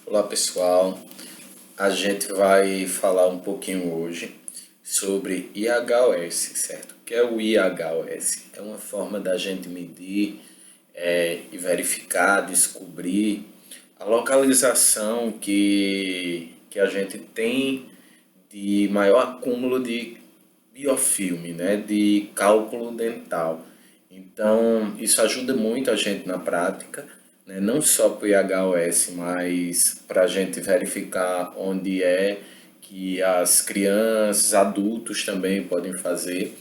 Olá pessoal, a gente vai falar um pouquinho hoje sobre IHOS, certo? O que é o IHOS? É uma forma da gente medir e verificar, descobrir a localização que a gente tem de maior acúmulo de biofilme, né? De cálculo dental. Então, isso ajuda muito a gente na prática, né? Não só para o IHOS, mas para a gente verificar onde é que as crianças, adultos também podem fazer,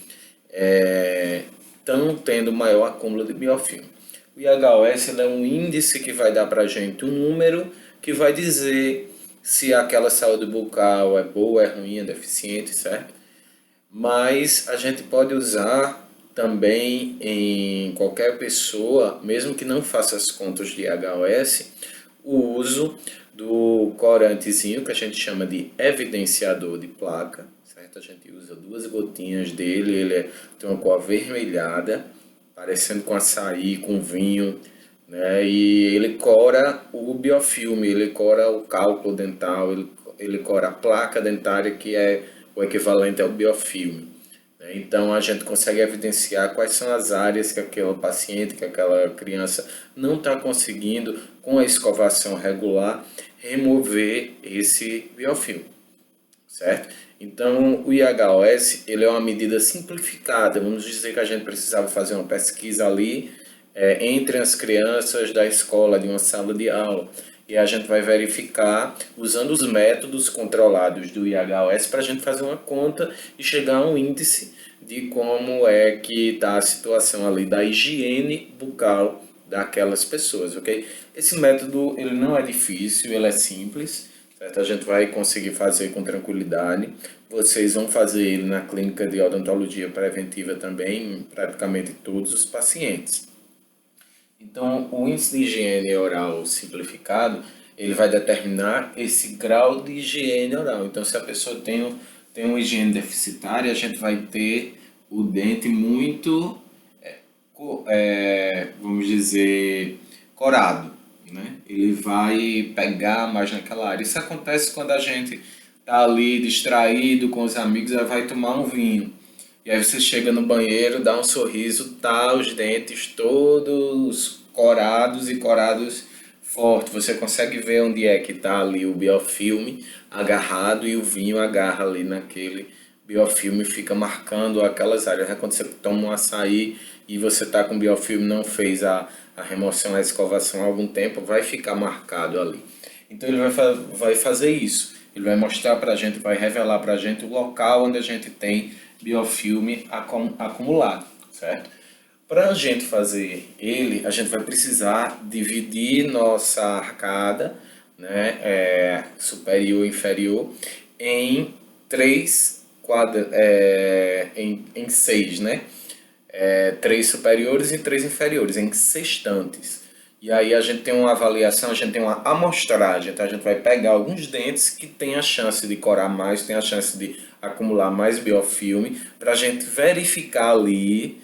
estão tendo maior acúmulo de biofilme. O IHOS ele é um índice que vai dar para a gente um número que vai dizer se aquela saúde bucal é boa, é ruim, é deficiente, certo? Mas a gente pode usar também em qualquer pessoa, mesmo que não faça as contas de IHOS, o uso do corantezinho que a gente chama de evidenciador de placa, certo? A gente usa 2 gotinhas dele, tem uma cor avermelhada, parecendo com açaí, com vinho, né? E ele cora o biofilme, ele cora o cálculo dental, ele cora a placa dentária que é o equivalente ao biofilme, né? Então a gente consegue evidenciar quais são as áreas que aquele paciente, que aquela criança não está conseguindo, com a escovação regular, remover esse biofilme, certo? Então, o IHOS ele é uma medida simplificada. Vamos dizer que a gente precisava fazer uma pesquisa ali entre as crianças da escola, de uma sala de aula. E a gente vai verificar usando os métodos controlados do IHOS para a gente fazer uma conta e chegar a um índice de como é que está a situação ali da higiene bucal daquelas pessoas, ok? Esse método ele não é difícil, ele é simples, certo? A gente vai conseguir fazer com tranquilidade. Vocês vão fazer ele na clínica de odontologia preventiva também, em praticamente todos os pacientes. Então, o índice de higiene oral simplificado, ele vai determinar esse grau de higiene oral. Então, se a pessoa tem uma higiene deficitária, a gente vai ter o dente muito, vamos dizer, corado, né? Ele vai pegar mais naquela área. Isso acontece quando a gente tá ali distraído com os amigos, aí vai tomar um vinho. E aí você chega no banheiro, dá um sorriso, tá os dentes todos corados e corados forte. Você consegue ver onde é que tá ali o biofilme agarrado e o vinho agarra ali naquele biofilme e fica marcando aquelas áreas. Quando você toma um açaí e você tá com biofilme, não fez a remoção, a escovação há algum tempo, vai ficar marcado ali. Então ele vai fazer isso. Ele vai mostrar para a gente, vai revelar para a gente o local onde a gente tem biofilme acumulado, certo? Para a gente fazer ele, a gente vai precisar dividir nossa arcada, né, superior e inferior, em em seis, né? Três superiores e três inferiores, em sextantes. E aí a gente tem uma avaliação, a gente tem uma amostragem, então a gente vai pegar alguns dentes que tem a chance de corar mais, tem a chance de acumular mais biofilme, para a gente verificar ali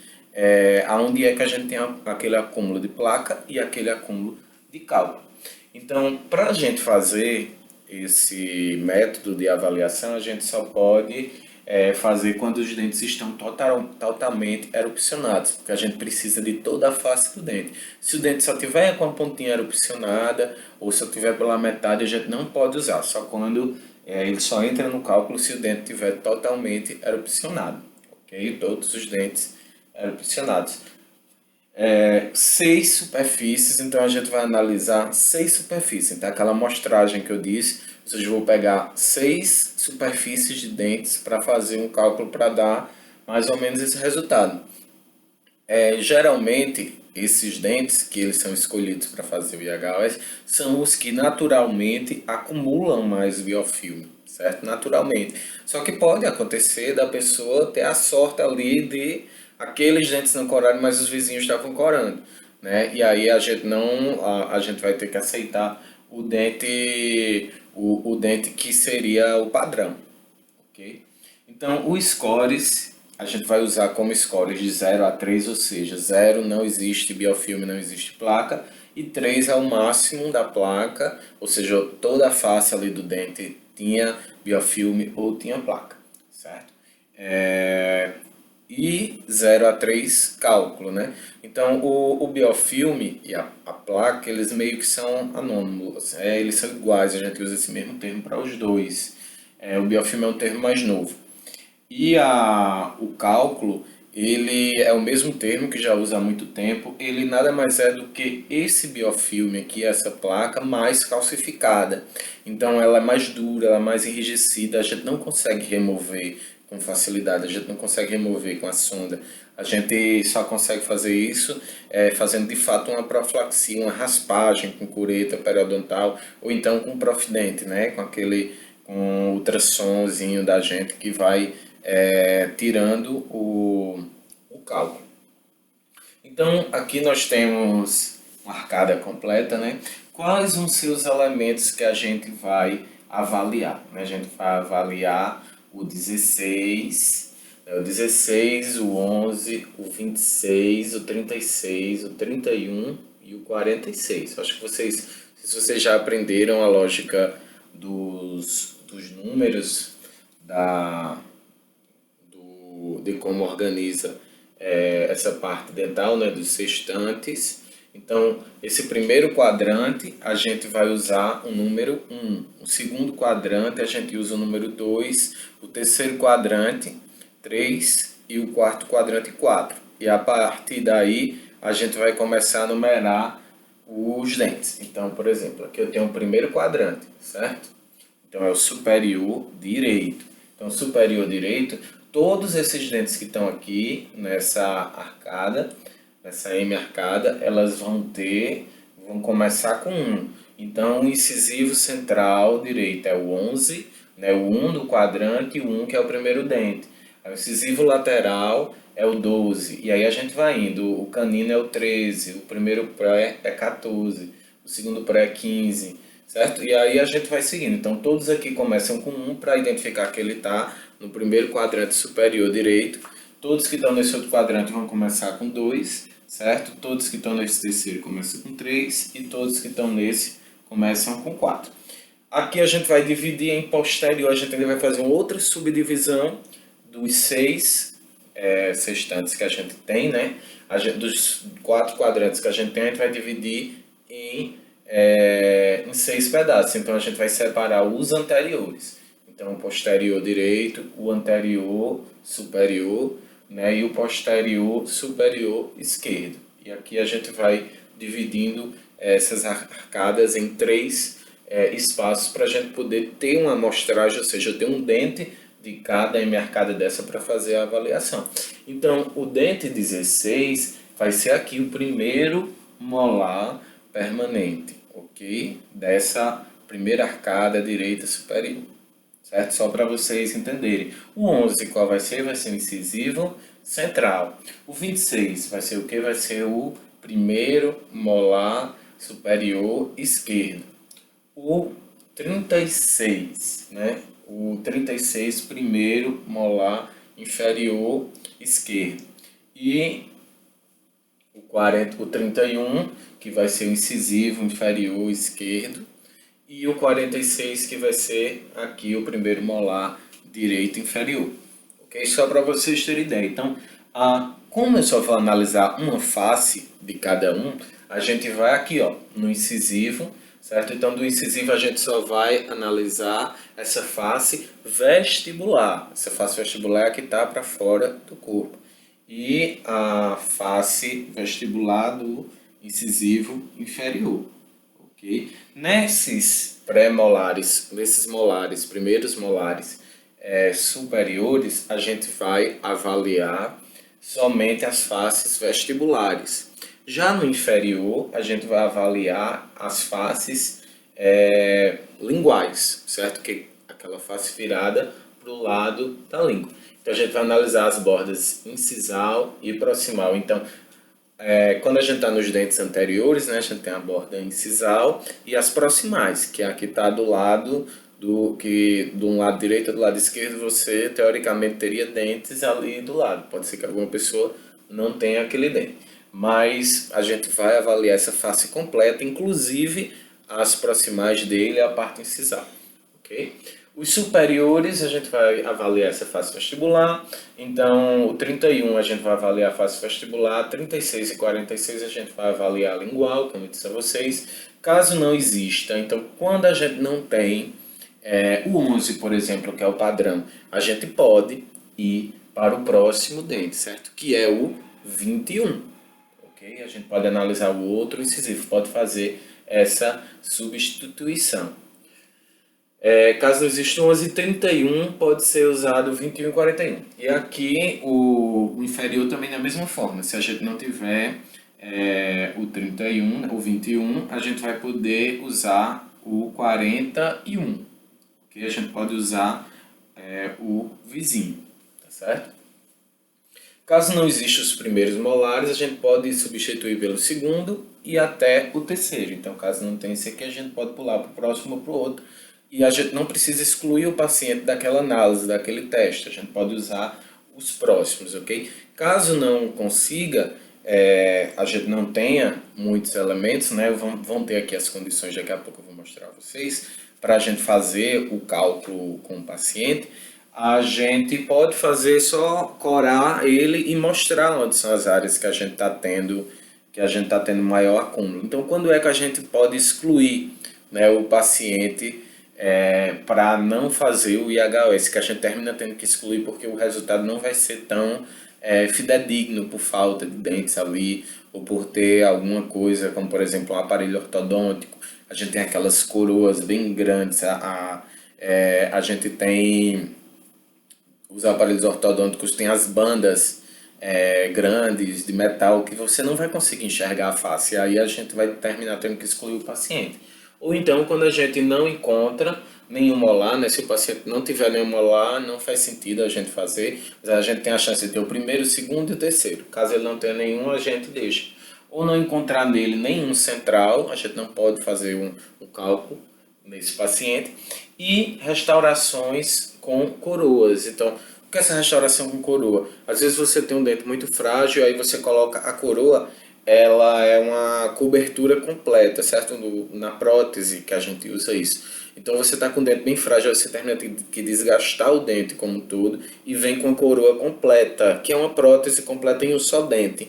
aonde é que a gente tem aquele acúmulo de placa e aquele acúmulo de cálculo. Então, para a gente fazer esse método de avaliação, a gente só pode fazer quando os dentes estão totalmente erupcionados, porque a gente precisa de toda a face do dente. Se o dente só tiver com a pontinha erupcionada, ou se tiver pela metade, a gente não pode usar, só quando ele só entra no cálculo se o dente tiver totalmente erupcionado, ok? Todos os dentes erupcionados. Seis superfícies, então a gente vai analisar seis superfícies. Então, aquela amostragem que eu disse, ou seja, eu vou pegar seis superfícies de dentes para fazer um cálculo para dar mais ou menos esse resultado. Geralmente, esses dentes que eles são escolhidos para fazer o IHOS são os que naturalmente acumulam mais biofilme, certo? Naturalmente. Só que pode acontecer da pessoa ter a sorte ali de aqueles dentes não corarem, mas os vizinhos estavam corando, né? E aí a gente não, a gente vai ter que aceitar o dente que seria o padrão, ok? Então, o scores a gente vai usar como scores de 0 a 3, ou seja, 0 não existe biofilme, não existe placa, e 3 é o máximo da placa, ou seja, toda a face ali do dente tinha biofilme ou tinha placa, certo? E 0 a 3 cálculo, né? Então o biofilme e a placa, eles meio que são anônimos, eles são iguais, a gente usa esse mesmo termo para os dois. O biofilme é um termo mais novo. E o cálculo, ele é o mesmo termo que já usa há muito tempo, ele nada mais é do que esse biofilme aqui, essa placa, mais calcificada. Então ela é mais dura, ela é mais enrijecida, a gente não consegue remover com facilidade, a gente não consegue remover com a sonda. A gente só consegue fazer isso fazendo de fato uma profilaxia, uma raspagem com cureta periodontal ou então com profidente, né? Com o ultrassomzinho da gente que vai tirando o cálculo. Então aqui nós temos uma arcada completa, né? Quais vão ser os elementos que a gente vai avaliar? Né? A gente vai avaliar o 16, o 16, o 11, o 26, o 36, o 31 e o 46. Acho que se vocês já aprenderam a lógica dos números, de como organiza essa parte dental, né, dos sextantes. Então, esse primeiro quadrante a gente vai usar o número 1. O segundo quadrante a gente usa o número 2. O terceiro quadrante, 3. E o quarto quadrante, 4. E a partir daí a gente vai começar a numerar os dentes. Então, por exemplo, aqui eu tenho o primeiro quadrante, certo? Então é o superior direito. Então, superior direito, todos esses dentes que estão aqui nessa arcada, nessa M-arcada, elas vão começar com 1. Então, o incisivo central direito é o 11, né, o 1 do quadrante e o 1 que é o primeiro dente. O incisivo lateral é o 12, e aí a gente vai indo. O canino é o 13, o primeiro pré é 14, o segundo pré é 15, certo? E aí a gente vai seguindo. Então todos aqui começam com 1 para identificar que ele está no primeiro quadrante superior direito. Todos que estão nesse outro quadrante vão começar com 2, certo? Todos que estão nesse terceiro começam com 3 e todos que estão nesse começam com 4. Aqui a gente vai dividir em posterior, a gente ainda vai fazer uma outra subdivisão dos 6 sextantes que a gente tem, né? Dos 4 quadrantes que a gente tem, a gente vai dividir em 6 pedaços. Então a gente vai separar os anteriores. Então o posterior direito, o anterior superior, né? E o posterior superior esquerdo. E aqui a gente vai dividindo essas arcadas em 3 espaços para a gente poder ter uma amostragem, ou seja, ter um dente de cada M-arcada dessa para fazer a avaliação. Então, o dente 16 vai ser aqui o primeiro molar permanente, ok? Dessa primeira arcada direita superior, certo? Só para vocês entenderem. O 11 qual vai ser? Vai ser o incisivo central. O 26 vai ser o que? Vai ser o primeiro molar superior esquerdo. O 36, né? O 36, primeiro molar inferior esquerdo. E o 31, que vai ser o incisivo inferior esquerdo. E o 46, que vai ser aqui o primeiro molar direito inferior. Ok? Só para vocês terem ideia. Então, como eu só vou analisar uma face de cada um, a gente vai aqui, ó, no incisivo, certo? Então, do incisivo a gente só vai analisar essa face vestibular. Essa face vestibular é a que está para fora do corpo. E a face vestibular do incisivo inferior. Ok? Nesses pré-molares, nesses molares, primeiros molares superiores, a gente vai avaliar somente as faces vestibulares. Já no inferior, a gente vai avaliar as faces linguais, certo? Que é aquela face virada para o lado da língua. Então a gente vai analisar as bordas incisal e proximal. Então, quando a gente está nos dentes anteriores, né, a gente tem a borda incisal e as proximais, que é a que está do lado do lado direito ou do lado esquerdo, você teoricamente teria dentes ali do lado. Pode ser que alguma pessoa não tenha aquele dente. mas a gente vai avaliar essa face completa, inclusive as proximais dele e a parte incisal, ok? Os superiores a gente vai avaliar essa face vestibular, então o 31 a gente vai avaliar a face vestibular, 36 e 46 a gente vai avaliar a lingual, como eu disse a vocês, caso não exista. Então quando a gente não tem o 11, por exemplo, que é o padrão, a gente pode ir para o próximo dente, certo? Que é o 21. Ok? A gente pode analisar o outro incisivo, pode fazer essa substituição. Caso não exista 11 e 31, pode ser usado 21 e 41. E aqui o inferior também da mesma forma. Se a gente não tiver o 31, o 21, a gente vai poder usar o 41. Okay? A gente pode usar o vizinho, tá certo? Caso não existam os primeiros molares, a gente pode substituir pelo segundo e até o terceiro. Então, caso não tenha esse aqui, a gente pode pular para o próximo ou para o outro. E a gente não precisa excluir o paciente daquela análise, daquele teste. A gente pode usar os próximos, ok? Caso não consiga, a gente não tenha muitos elementos, né? Vão ter aqui as condições, daqui a pouco eu vou mostrar a vocês, para a gente fazer o cálculo com o paciente. A gente pode fazer só corar ele e mostrar onde são as áreas que a gente está tendo maior acúmulo. Então, quando é que a gente pode excluir, né, o paciente para não fazer o IHS, que a gente termina tendo que excluir porque o resultado não vai ser tão fidedigno por falta de dentes ali, ou por ter alguma coisa, como por exemplo um aparelho ortodôntico. A gente tem aquelas coroas bem grandes, a gente tem os aparelhos ortodônticos têm as bandas grandes de metal que você não vai conseguir enxergar a face. E aí a gente vai terminar tendo que excluir o paciente. Ou então, quando a gente não encontra nenhum molar, né? Se o paciente não tiver nenhum molar, não faz sentido a gente fazer. Mas a gente tem a chance de ter o primeiro, o segundo e o terceiro. Caso ele não tenha nenhum, a gente deixa. Ou não encontrar nele nenhum central, a gente não pode fazer um cálculo nesse paciente. E restaurações com coroas. Então, o que é essa restauração com coroa? Às vezes você tem um dente muito frágil, aí você coloca a coroa, ela é uma cobertura completa, certo? Na prótese que a gente usa isso. Então você está com o dente bem frágil, você termina que desgastar o dente como um todo e vem com a coroa completa, que é uma prótese completa em um só dente.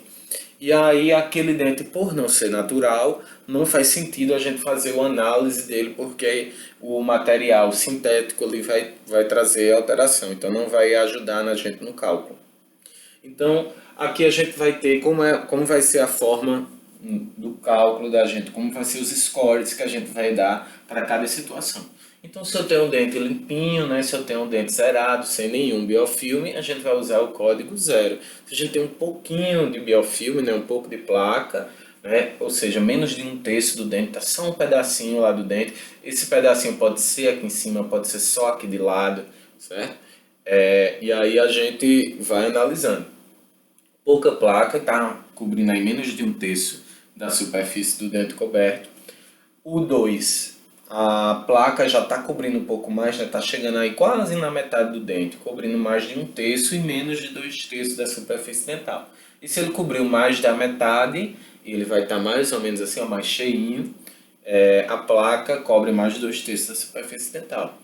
E aí aquele dente, por não ser natural, não faz sentido a gente fazer uma análise dele, porque o material sintético ali vai trazer alteração, então não vai ajudar na gente no cálculo. Então aqui a gente vai ter como vai ser a forma do cálculo da gente, como vai ser os scores que a gente vai dar para cada situação. Então, se eu tenho um dente limpinho, né, se eu tenho um dente zerado, sem nenhum biofilme, a gente vai usar o código 0. Se a gente tem um pouquinho de biofilme, né, um pouco de placa, né, ou seja, menos de um terço do dente, tá só um pedacinho lá do dente. Esse pedacinho pode ser aqui em cima, pode ser só aqui de lado, certo? E aí a gente vai analisando. Pouca placa, tá cobrindo aí menos de um terço da superfície do dente coberto. O 2, a placa já está cobrindo um pouco mais, está chegando aí quase na metade do dente, cobrindo mais de um terço e menos de dois terços da superfície dental. E se ele cobriu mais da metade, ele vai estar mais ou menos assim, ó, mais cheinho, a placa cobre mais de dois terços da superfície dental.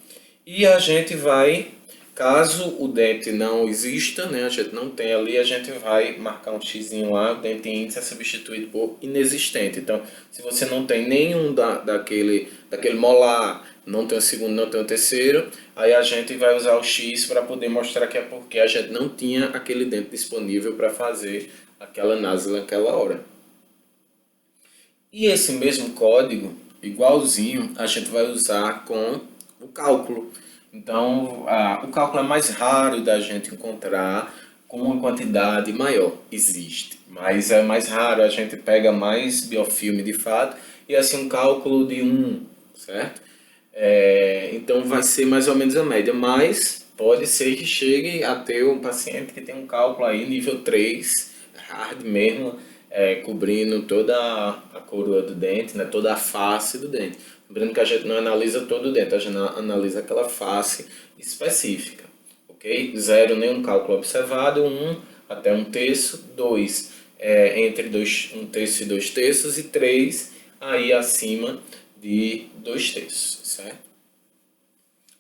E a gente vai, caso o dente não exista, né, a gente não tem ali, a gente vai marcar um xizinho lá, o dente índice é substituído por inexistente. Então, se você não tem nenhum daquele molar, não tem o segundo, não tem o terceiro, aí a gente vai usar o X para poder mostrar que é porque a gente não tinha aquele dente disponível para fazer aquela análise naquela hora. E esse mesmo código, igualzinho, a gente vai usar com o cálculo. Então, o cálculo é mais raro da gente encontrar com uma quantidade maior. Existe, mas é mais raro, a gente pega mais biofilme de fato, e assim um cálculo de 1, certo? Então vai ser mais ou menos a média, mas pode ser que chegue a ter um paciente que tem um cálculo aí nível 3, hard mesmo, cobrindo toda a coroa do dente, né, toda a face do dente. Lembrando que a gente não analisa todo o dente, a gente analisa aquela face específica, ok? 0, nenhum cálculo observado, 1 até um terço, 2 entre 1 terço e 2 terços, e 3 aí acima de 2 terços, certo?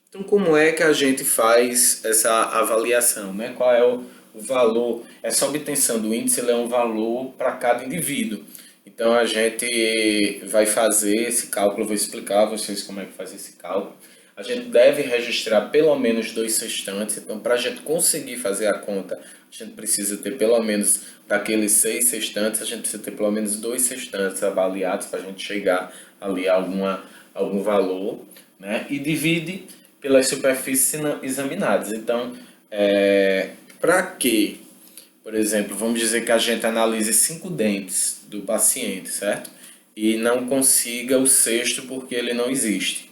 Então, como é que a gente faz essa avaliação, né? Qual é o valor? Essa obtenção do índice, ele é um valor para cada indivíduo. Então, a gente vai fazer esse cálculo, eu vou explicar a vocês como é que faz esse cálculo. A gente deve registrar pelo menos 2 sextantes. Então, para a gente conseguir fazer a conta, a gente precisa ter pelo menos, daqueles 6 sextantes, a gente precisa ter pelo menos 2 sextantes avaliados para a gente chegar ali a algum valor, né? E divide pelas superfícies examinadas. Então, para que, por exemplo, vamos dizer que a gente analise 5 dentes do paciente, certo? E não consiga o sexto porque ele não existe.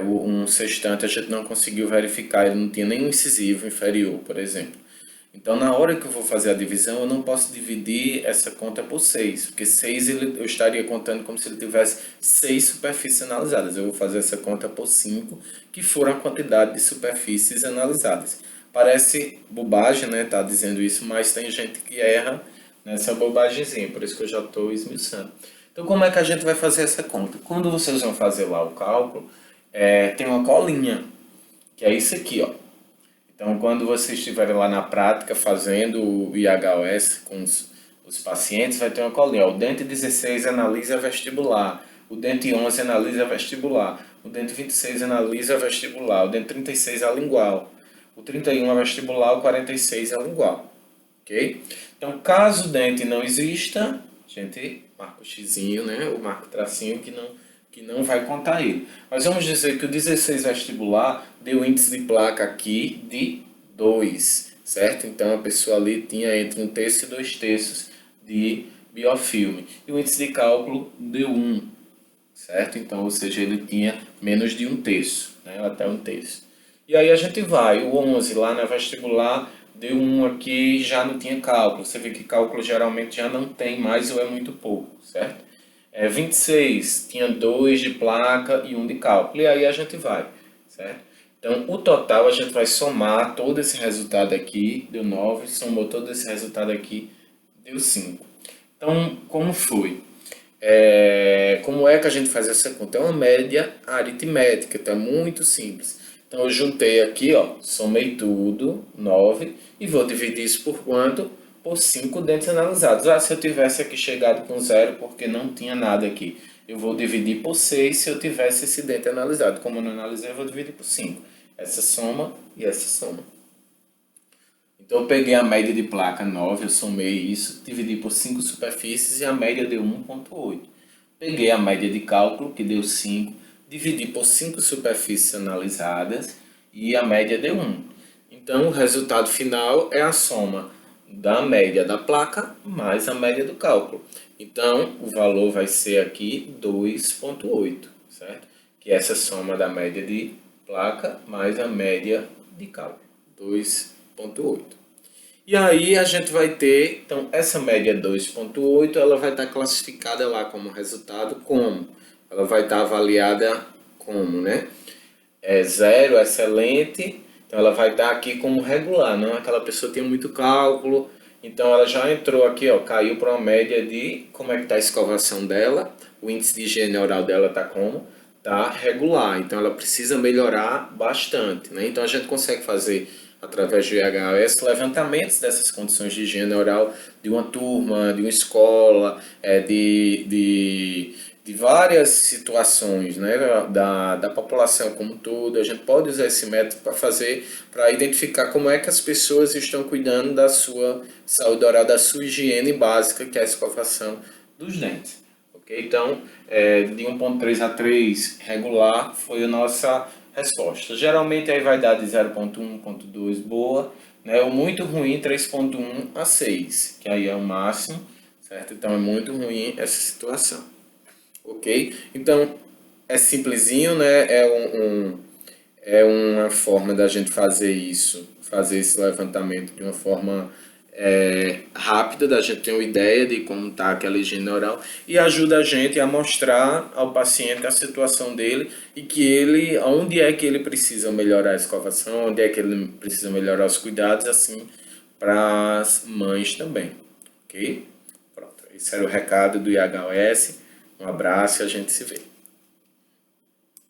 Um sextante a gente não conseguiu verificar, ele não tinha nenhum incisivo inferior, por exemplo. Então, na hora que eu vou fazer a divisão, eu não posso dividir essa conta por 6, porque 6 eu estaria contando como se ele tivesse 6 superfícies analisadas. Eu vou fazer essa conta por 5, que foram a quantidade de superfícies analisadas. Parece bobagem, né, tá dizendo isso, mas tem gente que erra nessa bobagemzinha, por isso que eu já estou esmiuçando. Então, como é que a gente vai fazer essa conta? Quando vocês vão fazer lá o cálculo, tem uma colinha, que é isso aqui, ó. Então, quando vocês estiverem lá na prática fazendo o IHOS com os pacientes, vai ter uma colinha. O dente 16 analisa vestibular, o dente 11 analisa vestibular, o dente 26 analisa vestibular, o dente 36 é lingual, o 31 é vestibular, o 46 é lingual. Ok? Então, caso o dente não exista, a gente marca o xizinho, né? O marca o tracinho que não vai contar ele. Mas vamos dizer que o 16 vestibular deu índice de placa aqui de 2, certo? Então a pessoa ali tinha entre 1 terço e 2 terços de biofilme. E o índice de cálculo deu 1, certo? Então, ou seja, ele tinha menos de 1 terço, né? Até 1 terço. E aí a gente vai, o 11 lá na vestibular deu 1 aqui, já não tinha cálculo. Você vê que cálculo geralmente já não tem mais ou é muito pouco, certo? 26 tinha 2 de placa e 1 de cálculo. E aí a gente vai, certo? Então, o total a gente vai somar todo esse resultado aqui, deu 9, somou todo esse resultado aqui, deu 5. Então, como foi? Como é que a gente faz essa conta? É uma média aritmética, então é muito simples. Então, eu juntei aqui, ó, somei tudo, 9, e vou dividir isso por quanto? Por 5 dentes analisados. Se eu tivesse aqui chegado com 0 porque não tinha nada aqui, eu vou dividir por 6 se eu tivesse esse dente analisado. Como eu não analisei, eu vou dividir por 5. Essa soma e essa soma. Então eu peguei a média de placa 9, eu somei isso, dividi por 5 superfícies e a média deu 1,8. Peguei a média de cálculo, que deu 5, dividi por 5 superfícies analisadas e a média deu 1. Então o resultado final é a soma da média da placa mais a média do cálculo. Então o valor vai ser aqui 2,8, certo? Que é essa soma da média de placa mais a média de cálculo, 2,8. E aí a gente vai ter, então essa média 2,8, ela vai estar classificada lá como resultado como? Ela vai estar avaliada como, né? 0, excelente, então ela vai estar aqui como regular, não? Aquela pessoa tem muito cálculo, então ela já entrou aqui, ó, caiu para uma média de, como é que está a escovação dela, o índice de higiene oral dela está como? Tá regular, então ela precisa melhorar bastante, né? Então a gente consegue fazer através do IHS levantamentos dessas condições de higiene oral de uma turma, de uma escola, de várias situações, né, da população como um todo. A gente pode usar esse método para identificar como é que as pessoas estão cuidando da sua saúde oral, da sua higiene básica, que é a escovação dos dentes. Okay? Então, de 1,3 a 3 regular foi a nossa resposta. Geralmente aí vai dar de 0,1, 1,2 boa, né? O muito ruim 3,1 a 6, que aí é o máximo, certo? Então é muito ruim essa situação. Ok? Então é simplesinho, né? É uma forma da gente fazer isso, fazer esse levantamento de uma forma rápida, da gente ter uma ideia de como está aquela higiene oral e ajuda a gente a mostrar ao paciente a situação dele e que ele, onde é que ele precisa melhorar a escovação, onde é que ele precisa melhorar os cuidados, assim, para as mães também, ok? Esse era o recado do IHOS. Um abraço e a gente se vê.